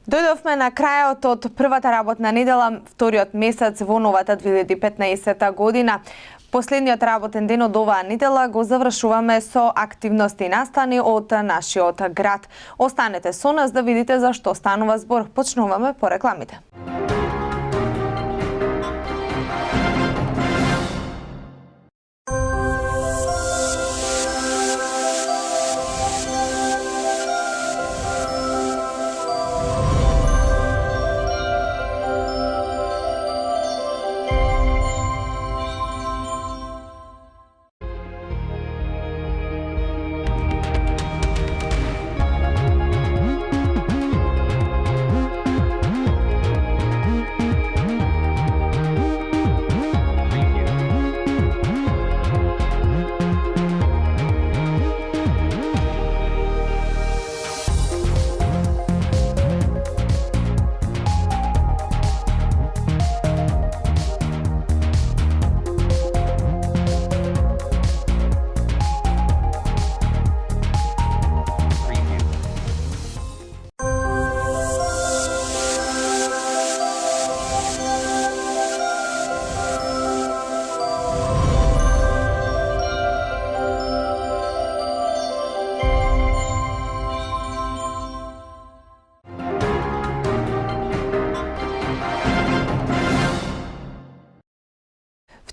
Дојдовме на крајот од првата работна недела, вториот месец во новата 2015 година. Последниот работен ден од оваа недела го завршуваме со активности и настани од нашиот град. Останете со нас да видите за што станува збор. Почнуваме по рекламите.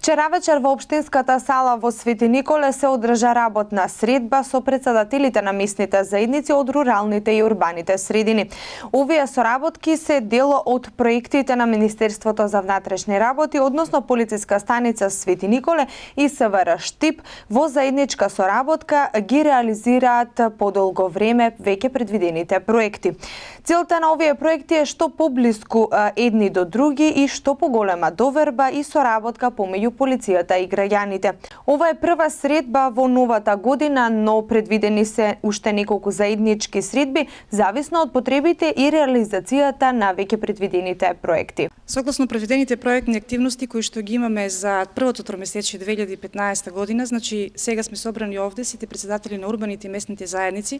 Вчера вечер во општинската сала во Свети Николе се одржа работна средба со председателите на местните заедници од руралните и урбаните средини. Овие соработки се дел од проектите на Министерството за внатрешни работи, односно Полициска станица Свети Николе и СВР Штип во заедничка соработка ги реализираат подолго време веќе предвидените проекти. Целта на овие проекти е што поблиску едни до други и што поголема доверба и соработка помеѓу полицијата и граѓаните. Ова е прва средба во новата година, но предвидени се уште неколку заеднички средби, зависно од потребите и реализацијата на веќе предвидените проекти. Согласно предвидените проектни активности кои што ги имаме за првото тромесечие 2015 година, значи сега сме собрани овде сите председатели на урбаните и местните заедници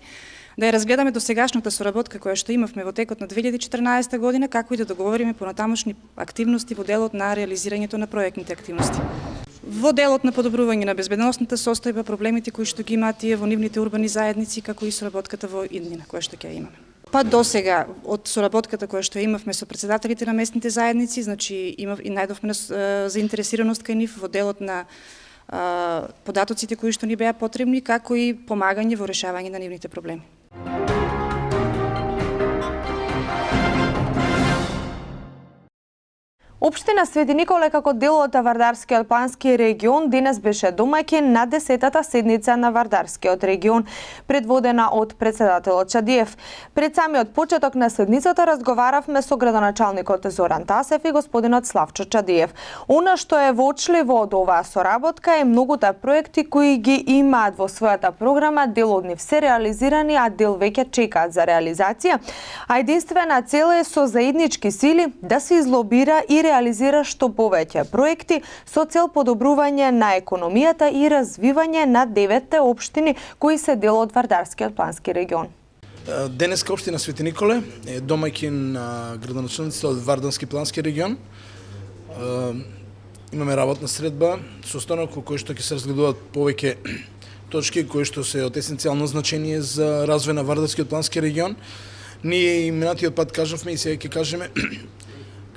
да ја разгледаме досегашната соработка која што имавме во текот на 2014 година, како и да договориме понатамошни активности во делот на реализирањето на проектните активности. Во делот на подобрување на безбедносната состојба, проблемите кои што ги имаат тие во нивните урбани заедници, како и соработката во иднина која што ќе имаме. Па до сега, од соработката која што имавме со председателите на местните заедници, значи и најдовме заинтересираност кај нив во делот на податоците кои што ни беа потребни, како и помагање во решавање на нивните проблеми. Општина Свети Николе како дел од Вардарскиот плански регион денес беше домаќин на 10-та седница на Вардарскиот регион, предводена од председателот Чадиев. Пред самиот почеток на седницата разговаравме со градоначалникот Зоран Тасев и господинот Славчо Чадиев. Она што е воочливо од оваа соработка е многута проекти кои ги имаат во својата програма, дел од нив се реализирани, а дел веќе чекаат за реализација, а единствена цел е со заеднички сили да се излобира и реализира што повеќе проекти со цел подобрување на економијата и развивање на 9 општини кои се дел од Вардарскиот плански регион. Денеска општина Свети Николе е домаќин на градоначалниците од Вардарски плански регион. Имаме работна средба, состанок во кој што ќе се разгледуваат повеќе точки кои што се од есенцијално значение за развој на Вардарскиот плански регион. Ние и минатиот пат кажавме и сега ќе кажеме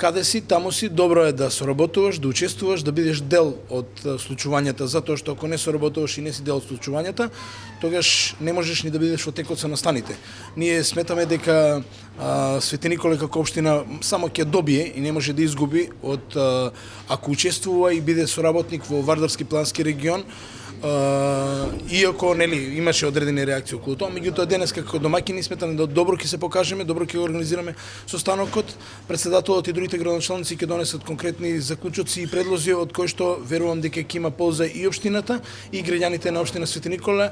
каде си, таму си, добро е да соработуваш, да учествуваш, да бидеш дел од случувањата, затоа што ако не соработуваш и не си дел од случувањата, тогаш не можеш ни да бидеш во текот со настаните. Ние сметаме дека Свети Николе како општина само ќе добие и не може да изгуби од ако учествува и биде соработник во Вардарски плански регион, иако нели имаше одредени реакции околу тоа, меѓутоа денес како домаќини сметаме да добро ќе се покажеме, добро ќе организираме состанокот, председателот и другите градоначалници ќе донесат конкретни заклучоци и предлози од кои што верувам дека ќе има полза и општината и граѓаните на општина Свети Николе,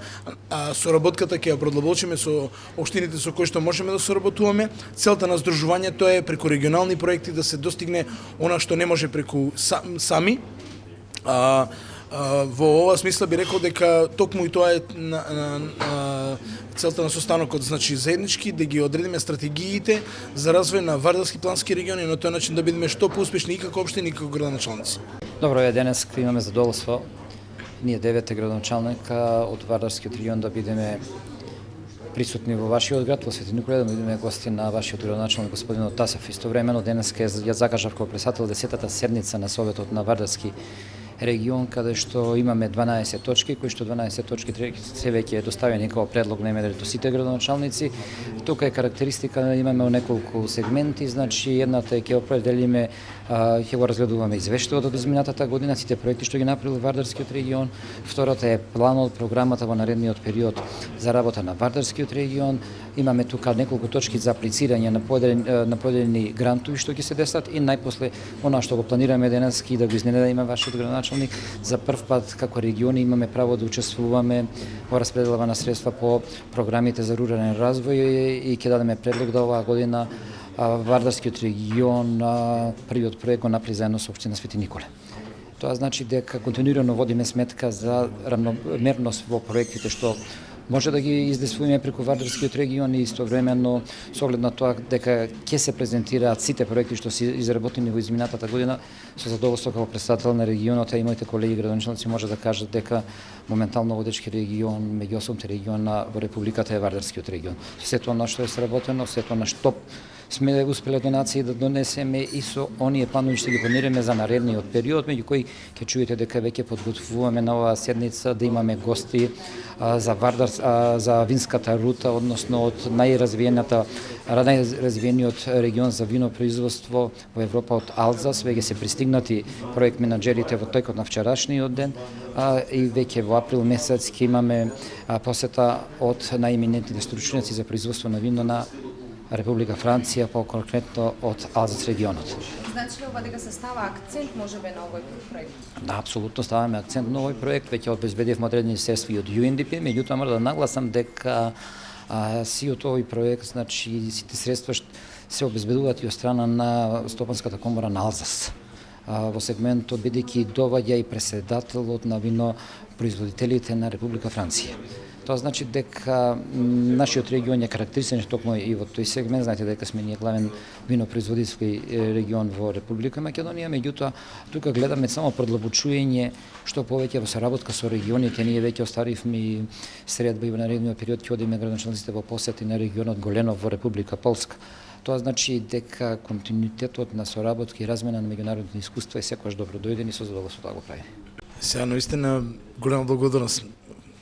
а соработката ќе ја продолбочиме со општините со кои што можеме да соработуваме. Целта на здружувањето е преку регионални проекти да се достигне она што не може преку сами. Во ова смисла би рекол дека токму и тоа е целта на состанокот, значи заеднички да ги одредиме стратегиите за развој на Вардарски плански регион и на тој начин да бидеме што поуспешни и како општини и како градоначалници. Добро, денес имаме задоволство ние 9 градоначалника од Вардарскиот регион да бидеме присутни во вашиот град, во Свети Николе, да бидеме гости на вашиот градоначалник господинот Тасев. Истовремено денес ја закажав како председател 10-та седница на Советот на Вардарски регион, каде што имаме 12 точки, кои што 12 точки се веќе е доставени како предлог на имење до сите градоначалници. Тука е карактеристика да имаме неколку сегменти, значи едната е ќе определиме, ќе го разгледуваме извештајот од изминатата година, сите проекти што ги направил Вардарскиот регион. Втората е планот, програмата во наредниот период за работа на Вардарскиот регион. Имаме тука неколку точки за аплицирање на поделени грантови што ќе се десат и најпосле она што го планираме денески да го изненадиме вашиот градоначалник. За прв пат како региони имаме право да учествуваме во распределава на средства по програмите за рурален развој и ќе дадеме предлог да оваа година Вардарскиот регион првиот проект го направи заедно со општина Свети Николе. Тоа значи дека континуирано водиме сметка за равномерност во проектите што може да ги издействуваме преку Вардарскиот регион и истовремено со оглед на тоа дека ќе се презентираат сите проекти што се изработени во изминатата година, со задоволство како председател на регионот и моите колеги градоначалници може да кажат дека моментално водечки регион меѓу 8 региона во републиката е Вардарскиот регион. Сето она што е сработено, сето на што сме успеле донации да донесеме и со оние планови што ги планираме за наредниот период, меѓу кои ќе чуете дека веќе подготвуваме на оваа седница да имаме гости за винската рута, односно од најразвиениот регион за винопроизводство во Европа од Алзас. Веќе се пристигнати проект менаџерите во тоекот на вчерашниот ден и веќе во април месец ќе имаме посета од најеминентните стручњаци за производство на вино на Република Франција, по-конкретно од Алзас регионот. Значи ли ова дека се става акцент можеби на овој проект? Да, апсолутно ставаме акцент на овој проект, веќе обезбедивме одредени средства и од UNDP, меѓутоа мора да нагласам дека сиот овој проект, значи сите средства се обезбедуваат и од страна на Стопанската комора на Алзас. Во сегментот бидејќи доваѓа и преседателот на винопроизводителите на Република Франција. Тоа значи дека нашиот регион е карактеристичен токму и во тој сегмент. Знаете дека сме ние главен винопроизводителски регион во Република Македонија, меѓутоа тука гледаме само продлабочување што повеќе во соработка со регионите. Ние веќе оставивме средба и во наредниот период ќе одиме градоначалниците во посети на регионот Голенов во Република Полска. Тоа значи дека континуитетот на соработка и размена на меѓународни искуства е секогаш добродојден и со задоволство да го правиме. Сега наистина голема благодарност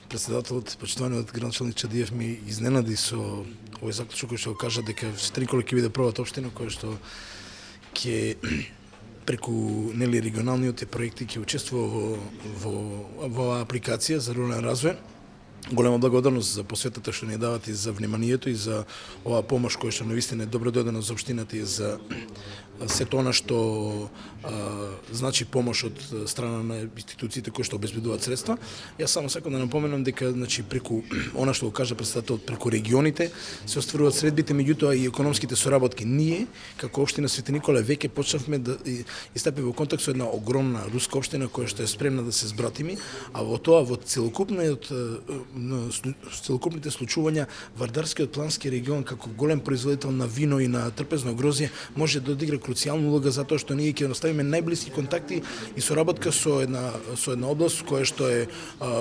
председателот, почитуваниот градоначалник Чадиев ми изненади со овој заклучок кој што го кажа дека Свети Николе ќе биде првата општина која што ќе преку нели регионалните проекти ќе учествува во оваа апликација за рурален развој. Голема благодарност за посветата што ни давате и за вниманието и за оваа помош која што навистина е добродојдена за општината и за сето она што значи помош од страна на институциите кои што обезбедуваат средства. Јас само сакам да напоменам дека значи преку она што го кажа председателот, преку регионите се остваруваат средбите, меѓутоа и економските соработки. Ние како општина Свети Николе веќе почнавме да истапиме во контакт со една огромна руска општина која што е спремна да се збратими, а во тоа во целокупните случувања Вардарскиот плански регион како голем производител на вино и на трпезно грозје може да одигра круцијална улога затоа што ние ќе наставиме најблиски контакти и соработка со една област која што е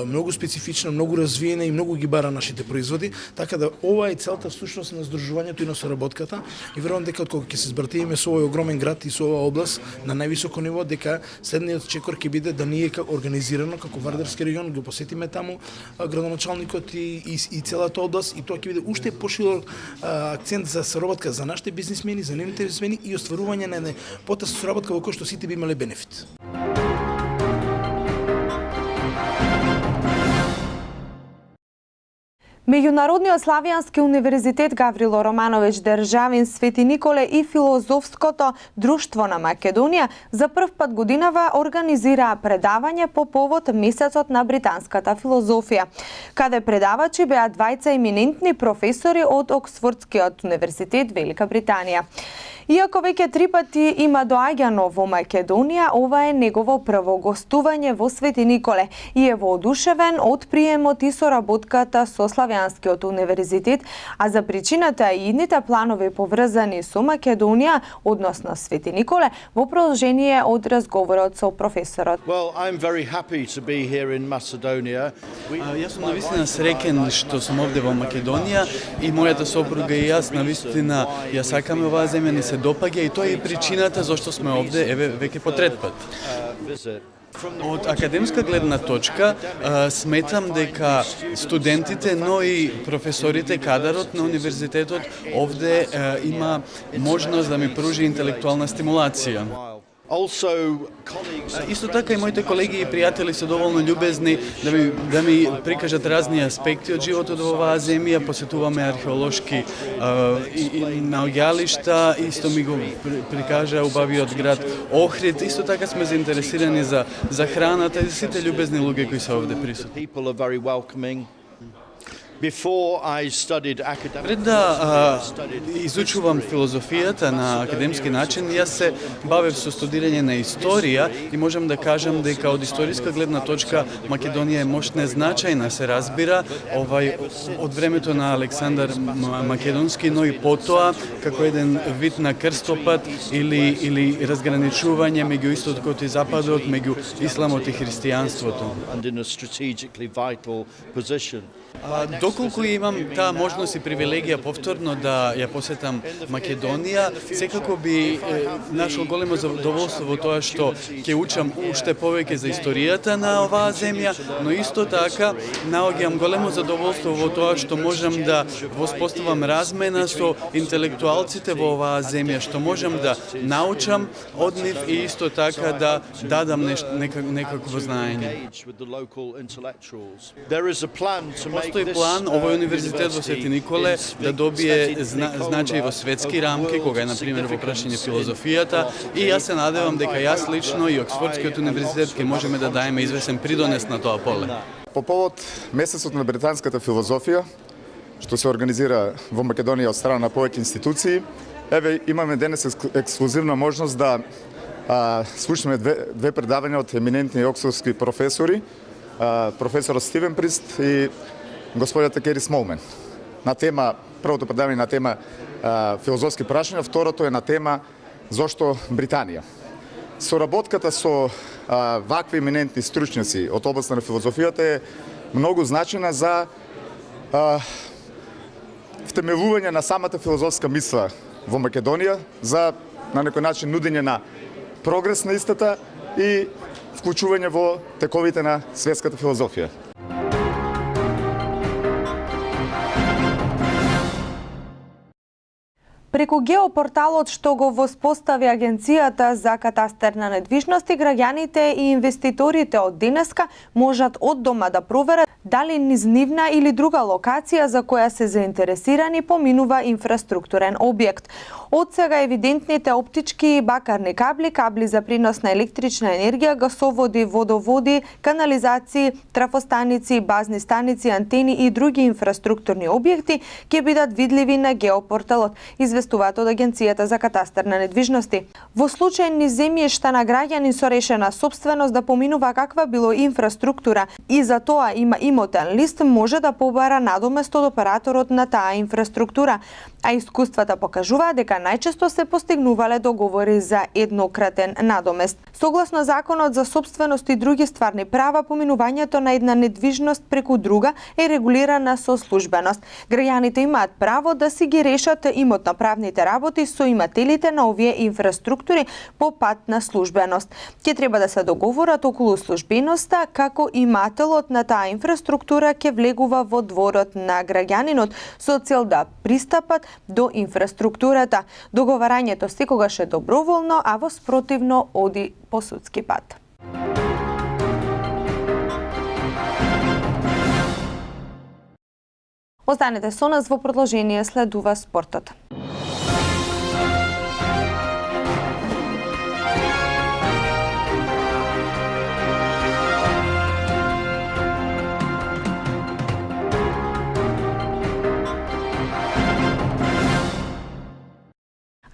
многу специфична, многу развиена и многу ги бара нашите производи, така да ова е целта всушност на здружувањето и на соработката и верувам дека откога ќе се збратиме со овој огромен град и со оваа област на највисоко ниво, дека следниот чекор ќе биде да ние организирано како Вардарски регион го посетиме таму градоначалникот и целата област и тоа ќе биде уште поширок акцент за соработка за нашите бизнисмени, за нивните бизнисмени и остварување на една потесна соработка во која што сите би имале бенефит. Меѓународниот славјански универзитет Гаврило Романовиќ Државин Свети Николе и Филозофското друштво на Македонија за прв пат годинава организираа предавање по повод месецот на британската филозофија, каде предавачи беа двајца еминентни професори од Оксфордскиот универзитет Велика Британија. Иако веќе 3 пати има доаѓано во Македонија, ова е негово прво гостување во Свети Николе и е воодушевен од приемот и соработката со Славјанскиот универзитет, а за причината и идните планови поврзани со Македонија, односно Свети Николе, во продолжение од разговорот со професорот. Јас сум навистина среќен што сум овде во Македонија и мојата сопруга и јас навистина ја сакаме оваа земја, ни се допаѓа и тоа е причината зашто сме овде еве веќе по трет пат. Од академска гледна точка сметам дека студентите, но и професорите, кадарот на универзитетот овде има можност да ми пружи интелектуална стимулација. Исто така и моите колеги и пријатели се доволно љубезни да ми прикажат разни аспекти од животот во оваа земја. Посетуваме археолошки наоѓалишта, исто ми го прикажа убавиот град Охрид. Исто така сме заинтересирани за храната и сите љубезни луѓе кои се овде присутни. Пред да изучувам филозофијата на академски начин, јас се бавев со студирање на историја и можам да кажам дека од историска гледна точка Македонија е мощна, значајна, се разбира, од времето на Александар Македонски, но и потоа како еден вид на крстопат или разграничување меѓу истокот и западот, меѓу исламот и христијанството. Доколку имам таа можност и привилегија повторно да ја посетам Македонија, секако би нашол големо задоволство во тоа што ќе учам уште повеќе за историјата на оваа земја, но исто така наоѓам големо задоволство во тоа што можам да воспоставам размена со интелектуалците во оваа земја, што можам да научам од нив и исто така да дадам некакво знаење. Постои план овој универзитет во Свети Николе да добие значај во светски рамки, кога е, например, во прашање филозофијата, и јас се надевам дека јас лично и Оксфордскиот универзитет ќе можеме да даеме извесен придонес на тоа поле. По повод месецот на британската филозофија, што се организира во Македонија од страна на повеќе институции, еве имаме денес ексклузивна можност да слушаме две предавања од еминентни оксфордски професори, професорот Стивен Прист и господјата Кери Смолмен. На тема, првото предавање на тема филозофски прашања, второто е на тема зошто Британија. Соработката со вакви еминентни стручњаци од областта на филозофијата е многу значајна за втемелување на самата филозофска мисла во Македонија, за на некој начин нудење на прогрес на истата и вклучување во тековите на светската филозофија. Преку геопорталот што го воспостави Агенцијата за катастар на недвижности, граѓаните и инвеститорите од денеска можат од дома да проверат дали низ нивна или друга локација за која се заинтересирани поминува инфраструктурен објект. Од сега евидентните оптички и бакарни кабли, кабли за принос на електрична енергија, гасоводи, водоводи, канализации, трафостаници, базни станици, антени и други инфраструктурни објекти ќе бидат видливи на геопорталот, известуваат од Агенцијата за катастар на недвижности. Во случај низ земјишта на граѓани со решена собственост да поминува каква било инфраструктура и за тоа има имотен лист, може да побара надомест од операторот на таа инфраструктура, а искуствата покажуваат дека најчесто се постигнувале договори за еднократен надомест. Согласно Законот за собственост и други стварни права, поминувањето на една недвижност преку друга е регулирана со службеност. Граѓаните имаат право да си ги решат имотно-правните работи со имателите на овие инфраструктури по пат на службеност. Ќе треба да се договорат околу службеноста, како имателот на таа инфраструктура ќе влегува во дворот на граѓанинот со цел да пристапат до инфраструктурата. Договарањето секогаш е доброволно, а во спротивно оди по судски пат. Останете со нас, во продолжение следува спортот.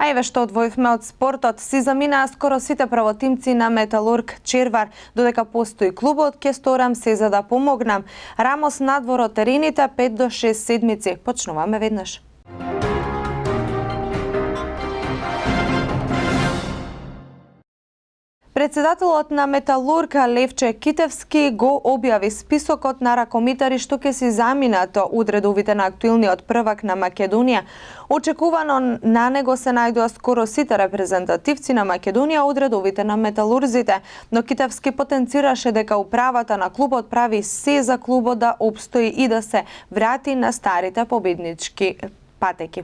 А еве што одвоивме од спортот. Си заминаа скоро сите правотимци на Металург Червар. Додека постои клубот, ќе сторам се за да помогнам. Рамос надвор од терените 5 до 6 седмици. Почнуваме веднаш. Председателот на Металург Левче Китевски го објави списокот на ракомитари што ќе си заминат од редовите на актуелниот првак на Македонија. Очекувано на него се најдоа скоро сите репрезентативци на Македонија од редовите на металурзите, но Китевски потенцираше дека управата на клубот прави се за клубот да опстои и да се врати на старите победнички патеки.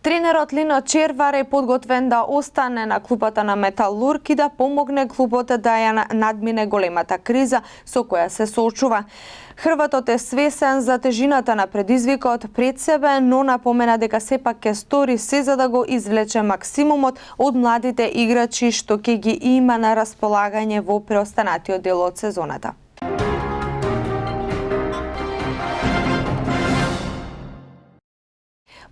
Тренерот Лино Червар е подготвен да остане на клупата на Металург и да помогне клубот да ја надмине големата криза со која се соочува. Хрватот е свесен за тежината на предизвикот пред себе, но напомена дека сепак ќе стори се за да го извлече максимумот од младите играчи што ќе ги има на располагање во преостанатиот дел од сезоната.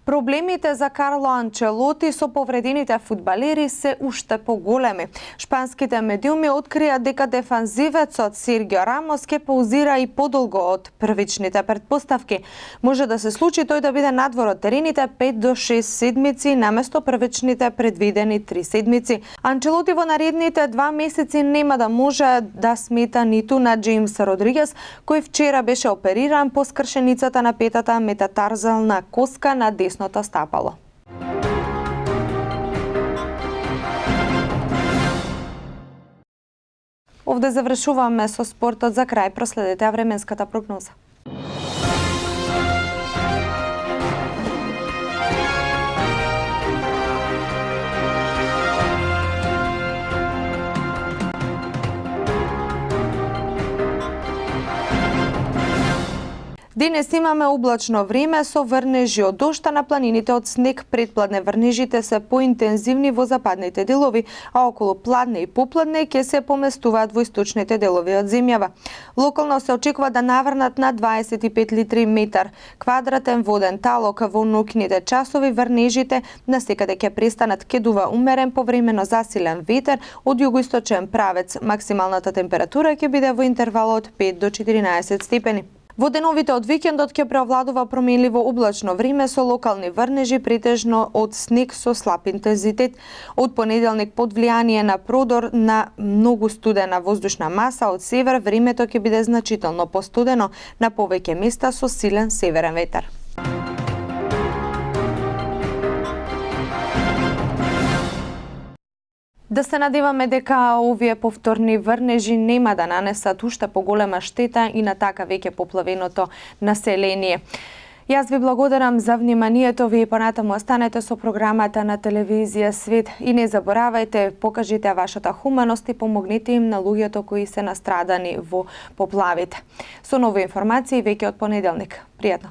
Проблемите за Карло Анчелоти со повредените фудбалери се уште поголеми. Шпанските медиуми открија дека дефанзивецот Серхио Рамос ќе паузира и подолго од првичните претпоставки. Може да се случи тој да биде надвор од терените 5 до 6 седмици наместо првичните предвидени 3 седмици. Анчелоти во наредните 2 месеци нема да може да смета ниту на Джеймс Родригес, кој вчера беше опериран по скршеницата на петата метатарзална коска на десното стапало. Овде завршуваме со спортот. За крај проследете временската прогноза. Денес имаме облачно време со врнежи од дожд, на планините од снег. Предпладне врнежите се поинтензивни во западните делови, а околу пладне и попладне ќе се поместуваат во источните делови од земјава. Локално се очекува да наврнат на 25 литри метар квадратен воден талок. Во ноќните часови врнежите насекаде ќе престанат, ќе дува умерен повремено засилен ветер од југоисточен правец. Максималната температура ќе биде во интервал од 5 до 14 степени. Во деновите од викендот ќе преовладува променливо облачно време со локални врнежи, претежно од снег со слаб интензитет. Од понеделник под влијание на продор на многу студена воздушна маса од север, времето ќе биде значително постудено на повеќе места со силен северен ветер. Да се надеваме дека овие повторни врнежи нема да нанесат уште поголема штета и на така веќе поплавеното население. Јас ви благодарам за вниманието ви и понатаму останете со програмата на телевизија Свет и не заборавајте, покажите вашата хуманост и помогнете им на луѓето кои се настрадани во поплавите. Со нови информации веќе од понеделник. Пријатно!